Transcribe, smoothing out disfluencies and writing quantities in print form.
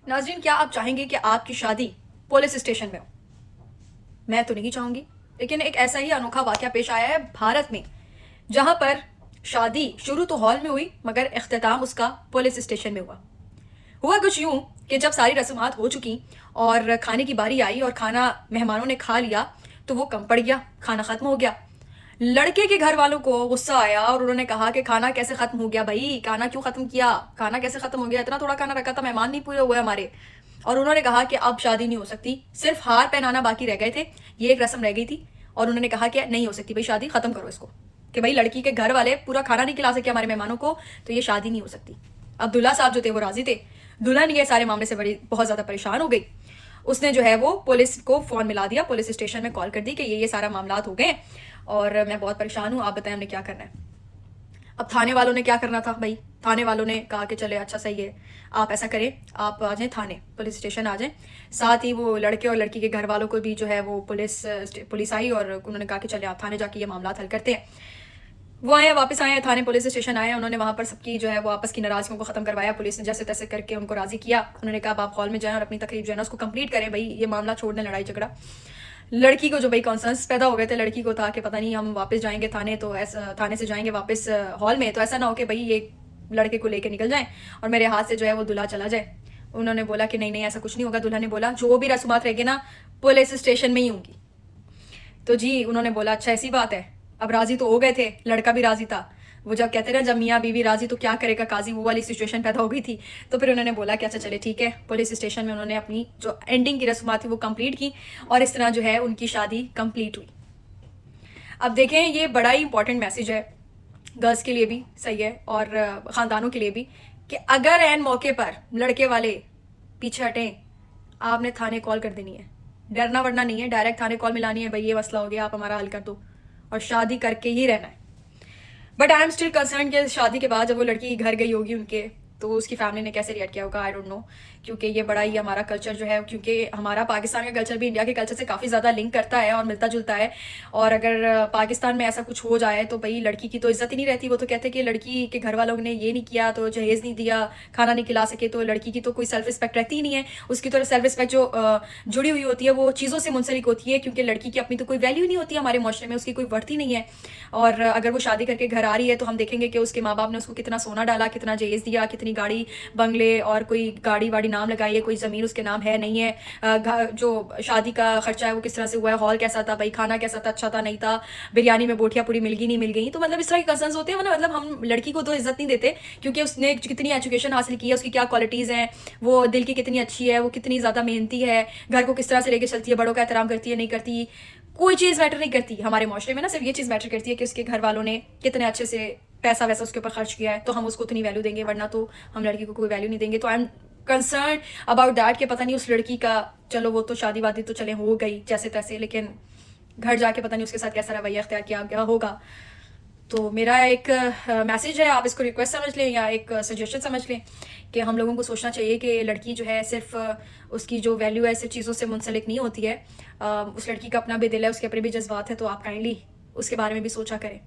नाज़रीन, क्या आप चाहेंगे कि आपकी शादी पुलिस स्टेशन में हो? मैं तो नहीं चाहूंगी, लेकिन एक ऐसा ही अनोखा वाकया पेश आया है भारत में, जहां पर शादी शुरू तो हॉल में हुई मगर इख्तिताम उसका पुलिस स्टेशन में हुआ कुछ यूं कि जब सारी रस्मात हो चुकी और खाने की बारी आई और खाना मेहमानों ने खा लिया तो वो कम पड़ गया, खाना खत्म हो गया। लड़के के घर वालों को गुस्सा आया और उन्होंने कहा कि खाना कैसे खत्म हो गया भाई, खाना क्यों खत्म किया, खाना कैसे खत्म हो गया, इतना थोड़ा खाना रखा था, मेहमान नहीं पूरे हुए हमारे। और उन्होंने कहा कि अब शादी नहीं हो सकती, सिर्फ हार पहनाना बाकी रह गए थे, ये एक रस्म रह गई थी। और उन्होंने कहा कि नहीं हो सकती भाई, शादी खत्म करो इसको, कि भाई लड़की के घर वाले पूरा खाना नहीं खिला सके हमारे मेहमानों को, तो ये शादी नहीं हो सकती। अब दूल्हा साहब जो थे वो राजी थे, दुल्हन ये सारे मामले से बड़ी बहुत ज्यादा परेशान हो गई। उसने जो है वो पुलिस को फोन मिला दिया, पुलिस स्टेशन में कॉल कर दी कि ये सारा मामला हो गए और मैं बहुत परेशान हूँ, आप बताएं हमने क्या करना है। अब थाने वालों ने क्या करना था भाई, थाने वालों ने कहा कि चले अच्छा सही है, आप ऐसा करें, आप आ जाएं थाने, पुलिस स्टेशन आ जाएं। साथ ही वो लड़के और लड़की के घर वालों को भी जो है वो पुलिस आई और उन्होंने कहा कि चले आप थाने जाके ये मामला हल करते हैं। वो आए, वापस आए थाने, पुलिस स्टेशन आए, उन्होंने वहां पर सबकी जो है वो आपस की नाराजगियों को खत्म करवाया। पुलिस ने जैसे तैसे करके उनको राजी किया। उन्होंने कहा आप हॉल में जाएं और अपनी तकरीब जो है ना उसको कंप्लीट करें, भाई ये मामला छोड़ दें, लड़ाई झगड़ा। लड़की को जो भाई कॉन्सर्न्स पैदा हो गए थे, लड़की को था कि पता नहीं हम वापस जाएंगे थाने तो ऐसा, थाने से जाएंगे वापस हॉल में तो ऐसा ना हो कि भाई ये लड़के को लेके निकल जाए और मेरे हाथ से जो है वो दूल्हा चला जाए। उन्होंने बोला कि नहीं नहीं ऐसा कुछ नहीं होगा। दूल्हा ने बोला जो भी रस्मात रहेगी ना पुलिस स्टेशन में ही होंगी। तो जी उन्होंने बोला अच्छा ऐसी बात है। अब राजी तो हो गए थे, लड़का भी राजी था। वो जब कहते ना जब मियाँ बीवी राजी तो क्या करेगा काजी, वो वाली सिचुएशन पैदा हो गई थी। तो फिर उन्होंने बोला कि अच्छा चले ठीक है, पुलिस स्टेशन में उन्होंने अपनी जो एंडिंग की रस्मात थी वो कंप्लीट की और इस तरह जो है उनकी शादी कंप्लीट हुई। अब देखें ये बड़ा ही इंपॉर्टेंट मैसेज है, गर्ल्स के लिए भी सही है और ख़ानदानों के लिए भी, कि अगर एन मौके पर लड़के वाले पीछे हटें, आपने थाने कॉल कर देनी है, डरना वरना नहीं है, डायरेक्ट थाने कॉल मिलानी है, भाई ये मसला हो गया आप हमारा हल कर दो, और शादी करके ही रहना है। But I am still concern कि शादी के बाद जब वो लड़की घर गई होगी उनके, तो उसकी फैमिली ने कैसे रिएक्ट किया होगा, आई डोंट नो। क्योंकि ये बड़ा ही हमारा कल्चर जो है, क्योंकि हमारा पाकिस्तान का कल्चर भी इंडिया के कल्चर से काफ़ी ज़्यादा लिंक करता है और मिलता जुलता है। और अगर पाकिस्तान में ऐसा कुछ हो जाए तो भाई लड़की की तो इज्जत ही नहीं रहती। वो तो कहते हैं कि लड़की के घर वालों ने ये नहीं किया तो जहेज़ नहीं दिया, खाना नहीं खिला सके, तो लड़की की तो कोई सेल्फ रिस्पेक्ट रहती ही नहीं है। उसकी तो सेल्फ रिस्पेक्ट जो जुड़ी हुई होती है वो चीज़ों से मुंसलिक होती है, क्योंकि लड़की की अपनी तो कोई वैल्यू नहीं होती हमारे माशरे में, उसकी कोई वर्थ ही नहीं है। और अगर वो शादी करके घर आ रही है तो हम देखेंगे कि उसके माँ बाप ने उसको कितना सोना डाला, कितना जहेज दिया, कितनी गाड़ी बंगले और कोई गाड़ी वाड़ी नाम लगाई है, कोई ज़मीन उसके नाम है नहीं है, जो शादी का खर्चा है वो किस तरह से हुआ है, हॉल कैसा था भाई, खाना कैसा था, अच्छा था नहीं था, बिरयानी में बोटियाँ पूरी मिल गई नहीं मिल गई। तो मतलब इस तरह के कंसर्न्स होते हैं। मतलब हम लड़की को तो इज्जत नहीं देते क्योंकि उसने कितनी एजुकेशन हासिल की है, उसकी क्या क्वालिटीज़ हैं, वो दिल की कितनी अच्छी है, वो कितनी ज़्यादा मेहनती है, घर को किस तरह से लेके चलती है, बड़ों का एहतराम करती है नहीं करती, कोई चीज़ मैटर नहीं करती हमारे माशरे में ना। सिर्फ ये चीज़ मैटर करती है कि उसके घर वालों ने कितने अच्छे से पैसा वैसा उसके ऊपर खर्च किया है, तो हम उसको उतनी वैल्यू देंगे, वरना तो हम लड़की को कोई वैल्यू नहीं देंगे। तो I am concern about that कि पता नहीं उस लड़की का, चलो वो तो शादी वादी तो चले हो गई जैसे तैसे, लेकिन घर जाके पता नहीं उसके साथ कैसा रवैया अख्तियार किया गया होगा। तो मेरा एक मैसेज है, आप इसको रिक्वेस्ट समझ लें या एक सजेशन समझ लें, कि हम लोगों को सोचना चाहिए कि लड़की जो है सिर्फ उसकी जो वैल्यू है सिर्फ चीज़ों से मुंसलिक नहीं होती है। उस लड़की का अपना भी दिल है, उसके अपने भी जज्बात है, तो आप काइंडली उसके बारे में भी सोचा करें।